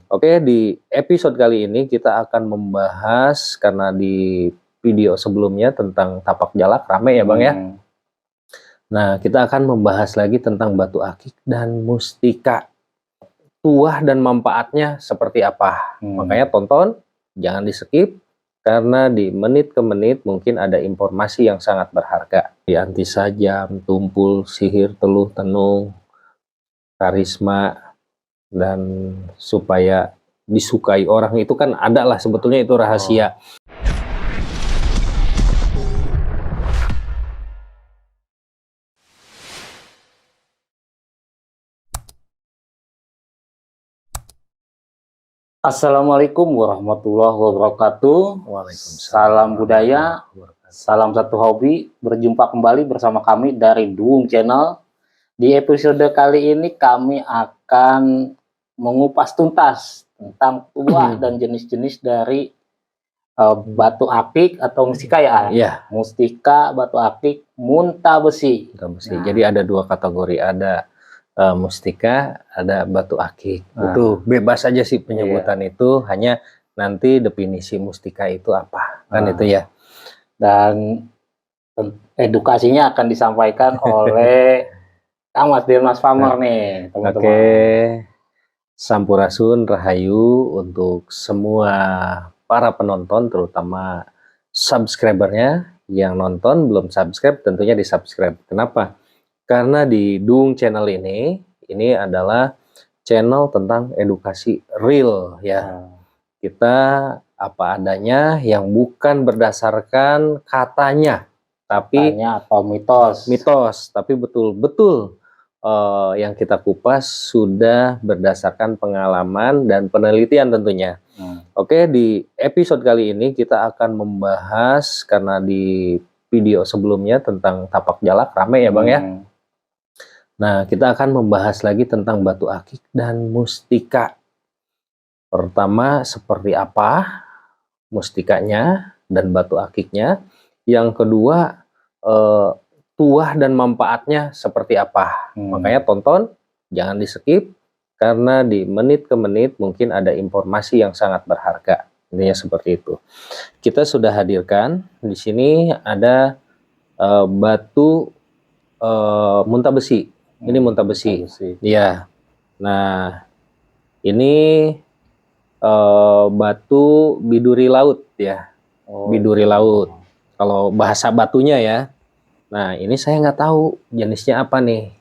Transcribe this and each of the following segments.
Oke, di episode kali ini kita akan membahas karena di video sebelumnya tentang tapak jalak rame ya Bang ya. Nah, kita akan membahas lagi tentang batu akik dan mustika. Tuah dan manfaatnya seperti apa. Makanya tonton, jangan di-skip karena di menit ke menit mungkin ada informasi yang sangat berharga. Di anti sajam, tumpul, sihir, teluh, tenung, karisma, dan supaya disukai orang itu kan ada lah sebetulnya itu rahasia. Assalamualaikum warahmatullahi wabarakatuh. Salam budaya, salam satu hobi. Berjumpa kembali bersama kami dari Duung Channel. Di episode kali ini kami akan mengupas tuntas tentang tuah dan jenis-jenis dari batu akik atau mustika ya. Mustika, batu akik, munta besi. Jadi ada dua kategori, ada mustika, ada batu akik. Itu bebas aja sih penyebutan itu, hanya nanti definisi mustika itu apa kan itu ya. Dan edukasinya akan disampaikan oleh Kang Mas Dirmas Pamer nih teman-teman. Oke, Sampurasun Rahayu untuk semua para penonton, terutama subscribernya. Yang nonton belum subscribe tentunya di subscribe. Kenapa? Karena di Duung Channel ini adalah channel tentang edukasi real ya. Kita apa adanya yang bukan berdasarkan katanya, tapi atau mitos, tapi betul-betul yang kita kupas sudah berdasarkan pengalaman dan penelitian tentunya. Oke, di episode kali ini kita akan membahas karena di video sebelumnya tentang tapak jalak rame ya Bang ya. Nah, kita akan membahas lagi tentang batu akik dan mustika. Pertama, seperti apa mustikanya dan batu akiknya. Yang kedua, tuah dan manfaatnya seperti apa. Makanya tonton, jangan di-skip, karena di menit ke menit mungkin ada informasi yang sangat berharga. Intinya seperti itu. Kita sudah hadirkan, di sini ada batu munta besi. Ini munta besi. Iya. Nah, ini batu biduri laut ya. Biduri laut. Kalau bahasa batunya ya. Nah, ini saya nggak tahu jenisnya apa nih,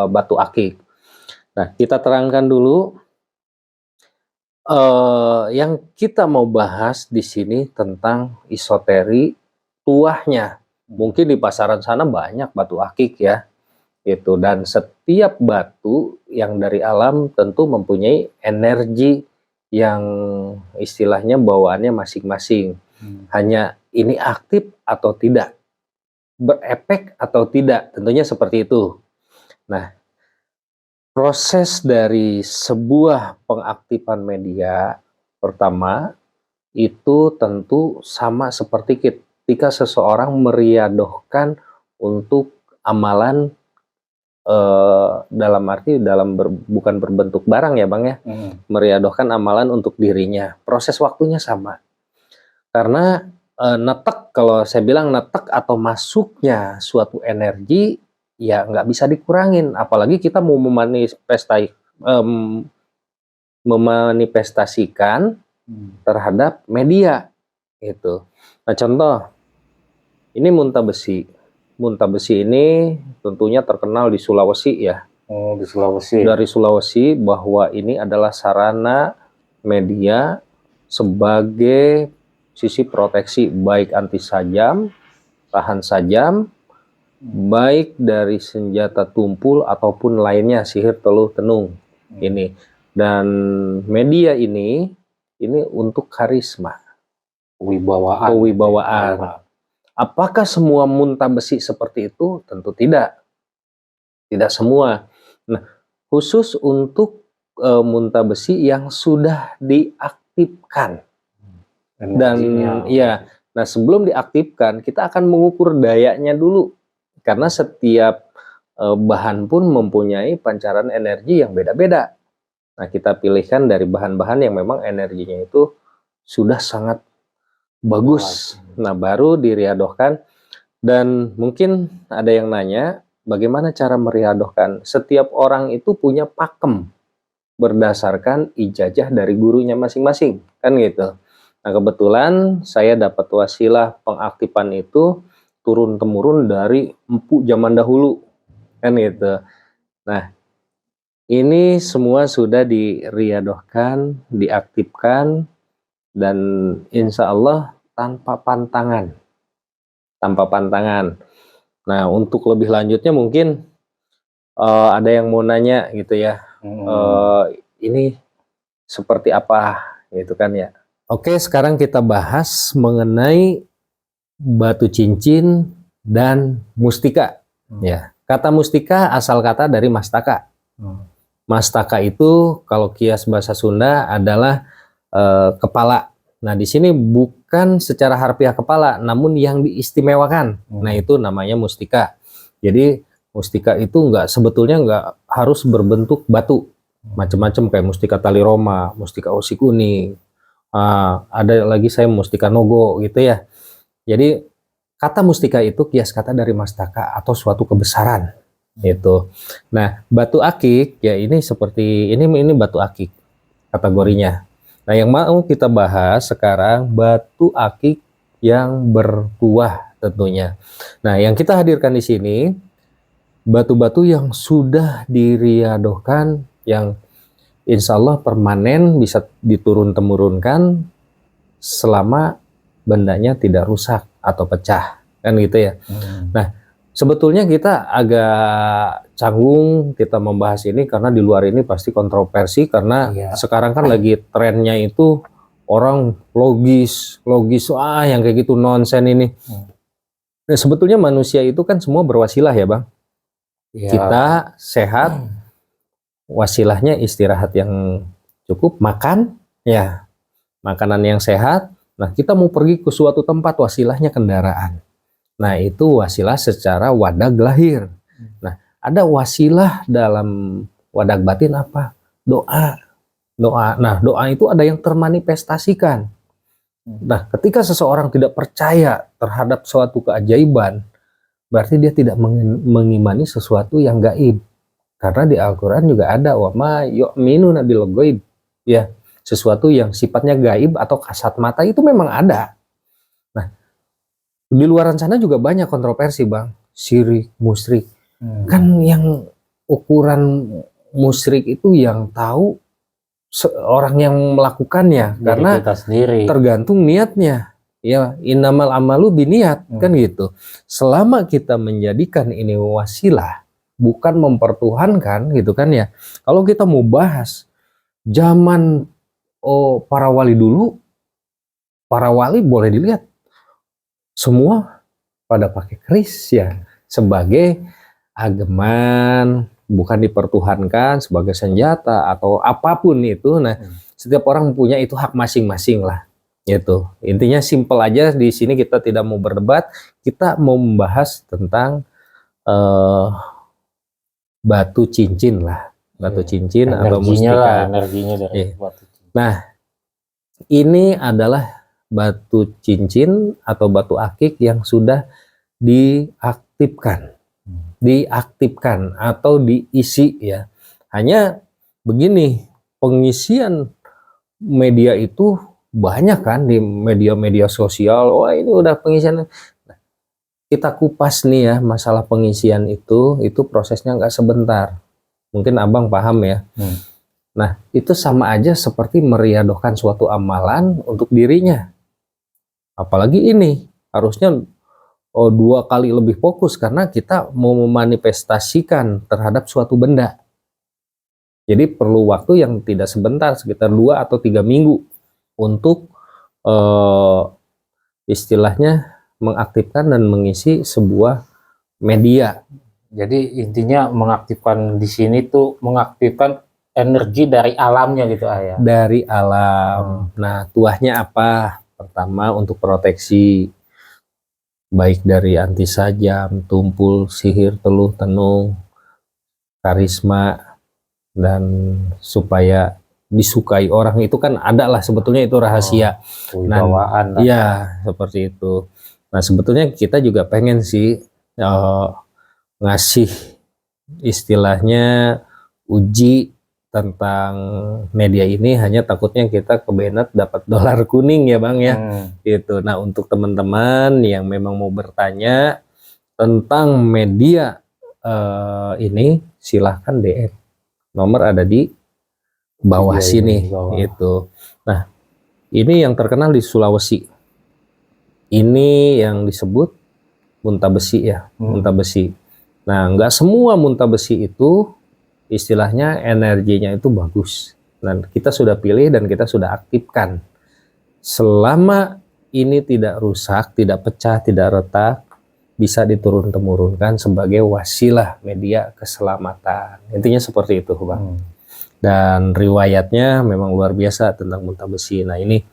batu akik. Nah, kita terangkan dulu. Yang kita mau bahas di sini tentang isoteri tuahnya. Mungkin di pasaran sana banyak batu akik ya. Itu, dan setiap batu yang dari alam tentu mempunyai energi yang istilahnya bawaannya masing-masing. Hanya ini aktif atau tidak, berefek atau tidak, tentunya seperti itu. Nah, proses dari sebuah pengaktifan media pertama itu tentu sama seperti ketika seseorang meriadohkan untuk amalan, dalam arti bukan berbentuk barang ya Bang ya, meriadohkan amalan untuk dirinya. Proses waktunya sama, karena netek, kalau saya bilang netek atau masuknya suatu energi ya nggak bisa dikurangin, apalagi kita mau memanifestasikan terhadap media itu. Nah, contoh ini munta besi. Munta besi ini tentunya terkenal di Sulawesi ya. Di Sulawesi. Dari Sulawesi, bahwa ini adalah sarana media sebagai sisi proteksi baik anti sajam, tahan sajam, baik dari senjata tumpul ataupun lainnya, sihir, teluh, tenung. Ini, dan media ini untuk karisma, kewibawaan. Apakah semua munta besi seperti itu? Tentu tidak. Tidak semua. Nah, khusus untuk munta besi yang sudah diaktifkan. Dan ya, nah sebelum diaktifkan kita akan mengukur dayanya dulu. Karena setiap bahan pun mempunyai pancaran energi yang beda-beda. Nah, kita pilihkan dari bahan-bahan yang memang energinya itu sudah sangat bagus. Nah, baru diriadohkan. Dan mungkin ada yang nanya, bagaimana cara meriadohkan? Setiap orang itu punya pakem berdasarkan ijazah dari gurunya masing-masing, kan gitu. Nah, kebetulan saya dapat wasilah pengaktifan itu turun-temurun dari empu zaman dahulu, kan gitu. Nah, ini semua sudah diriadohkan, diaktifkan, dan insya Allah tanpa pantangan. Tanpa pantangan. Nah, untuk lebih lanjutnya mungkin ada yang mau nanya gitu ya, ini seperti apa gitu kan ya. Oke, sekarang kita bahas mengenai batu cincin dan mustika. Ya, kata mustika asal kata dari mastaka. Mastaka itu kalau kias bahasa Sunda adalah kepala. Nah, di sini bukan secara harfiah kepala, namun yang diistimewakan. Nah, itu namanya mustika. Jadi mustika itu sebetulnya nggak harus berbentuk batu. Macam-macam kayak mustika tali Roma, mustika osi kuning. Ada lagi saya mustika nogo gitu ya. Jadi kata mustika itu kias kata dari mastaka atau suatu kebesaran gitu. Nah, batu akik ya ini seperti ini batu akik kategorinya. Nah, yang mau kita bahas sekarang batu akik yang bertuah tentunya. Nah, yang kita hadirkan di sini batu-batu yang sudah diriadohkan, yang insya Allah permanen bisa diturun-temurunkan selama bendanya tidak rusak atau pecah, kan gitu ya. Nah, sebetulnya kita agak canggung kita membahas ini karena di luar ini pasti kontroversi karena sekarang kan lagi trennya itu orang logis yang kayak gitu nonsen ini. Nah, sebetulnya manusia itu kan semua berwasilah ya Bang. Kita sehat, wasilahnya istirahat yang cukup, makan ya makanan yang sehat. Nah, kita mau pergi ke suatu tempat, wasilahnya kendaraan. Nah, itu wasilah secara wadag lahir. Nah, ada wasilah dalam wadag batin apa? Doa. Nah, doa itu ada yang termanifestasikan. Nah, ketika seseorang tidak percaya terhadap suatu keajaiban, berarti dia tidak mengimani sesuatu yang gaib. Karena di Al-Quran juga ada wa ma yu'minu bil ghaib. Ya, sesuatu yang sifatnya gaib atau kasat mata itu memang ada. Nah, di luaran sana juga banyak kontroversi Bang, syirik, musyrik. Kan yang ukuran musyrik itu yang tahu orang yang melakukannya, karena tergantung niatnya. Ya, innamal amalu biniat, kan gitu. Selama kita menjadikan ini wasilah, bukan mempertuhankan gitu kan ya. Kalau kita mau bahas zaman para wali dulu, para wali boleh dilihat semua pada pakai keris ya, sebagai ageman, bukan dipertuhankan sebagai senjata atau apapun itu. Nah, setiap orang punya itu hak masing-masing lah. Gitu. Intinya simple aja, di sini kita tidak mau berdebat, kita mau membahas tentang batu cincin lah, batu cincin atau mustika. Energinya dari batu cincin. Nah, ini adalah batu cincin atau batu akik yang sudah diaktifkan atau diisi ya. Hanya begini, pengisian media itu banyak kan di media-media sosial. Wah, ini udah pengisian. Kita kupas nih ya masalah pengisian itu prosesnya nggak sebentar. Mungkin Abang paham ya. Nah, itu sama aja seperti meriadohkan suatu amalan untuk dirinya. Apalagi ini harusnya 2 kali lebih fokus karena kita mau memanifestasikan terhadap suatu benda. Jadi perlu waktu yang tidak sebentar, sekitar 2 atau 3 minggu untuk istilahnya mengaktifkan dan mengisi sebuah media. Jadi intinya mengaktifkan di sini tuh mengaktifkan energi dari alamnya gitu ya. Dari alam. Nah, tuahnya apa? Pertama untuk proteksi, baik dari anti sajam, tumpul, sihir, teluh, tenung, karisma. dan supaya disukai orang itu kan ada lah sebetulnya itu rahasia. Kewibawaan. Iya, seperti itu. Nah, sebetulnya kita juga pengen sih ngasih istilahnya uji tentang media ini, hanya takutnya kita ke Bennett dapat dolar kuning ya Bang ya. Gitu. Nah, untuk teman-teman yang memang mau bertanya tentang media ini, silahkan DM. Nomor ada di bawah sini itu. Nah, ini yang terkenal di Sulawesi. Ini yang disebut muntah besi ya, muntah besi. Nah, nggak semua muntah besi itu istilahnya energinya itu bagus. Dan kita sudah pilih dan kita sudah aktifkan. Selama ini tidak rusak, tidak pecah, tidak retak, bisa diturun-temurunkan sebagai wasilah media keselamatan. Intinya seperti itu, Bang. Dan riwayatnya memang luar biasa tentang muntah besi. Nah, ini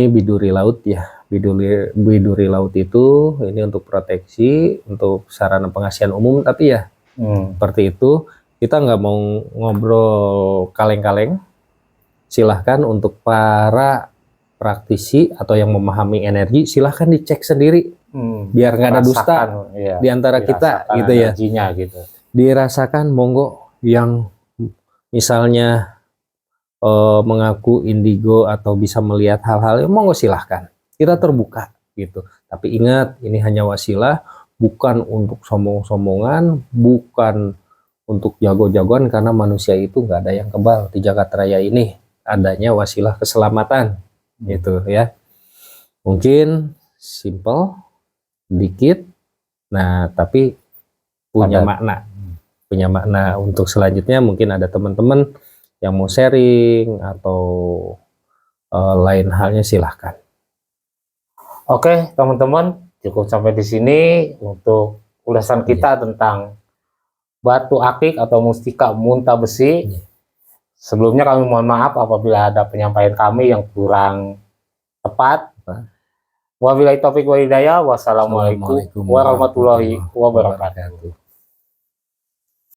biduri laut ya. Biduri laut itu ini untuk proteksi, untuk sarana pengasihan umum, tapi ya seperti itu. Kita nggak mau ngobrol kaleng-kaleng. Silahkan untuk para praktisi atau yang memahami energi, silahkan dicek sendiri. Biar nggak ada dusta di antara kita gitu ya. Gitu. Dirasakan, monggo. Yang misalnya mengaku indigo atau bisa melihat hal-hal, monggo silahkan. Kita terbuka gitu. Tapi ingat, ini hanya wasilah, bukan untuk sombong-sombongan, bukan untuk jago-jagoan, karena manusia itu nggak ada yang kebal di Jagat Raya ini. Adanya wasilah keselamatan gitu ya. Mungkin simple, dikit, nah tapi punya makna. Punya makna. Untuk selanjutnya mungkin ada teman-teman yang mau sharing atau lain halnya, silahkan. Oke teman-teman, cukup sampai di sini untuk ulasan kita tentang batu akik atau mustika muntah besi. Sebelumnya kami mohon maaf apabila ada penyampaian kami yang kurang tepat. Wabillahi taufiq wal hidayah. Wassalamualaikum warahmatullahi wabarakatuh.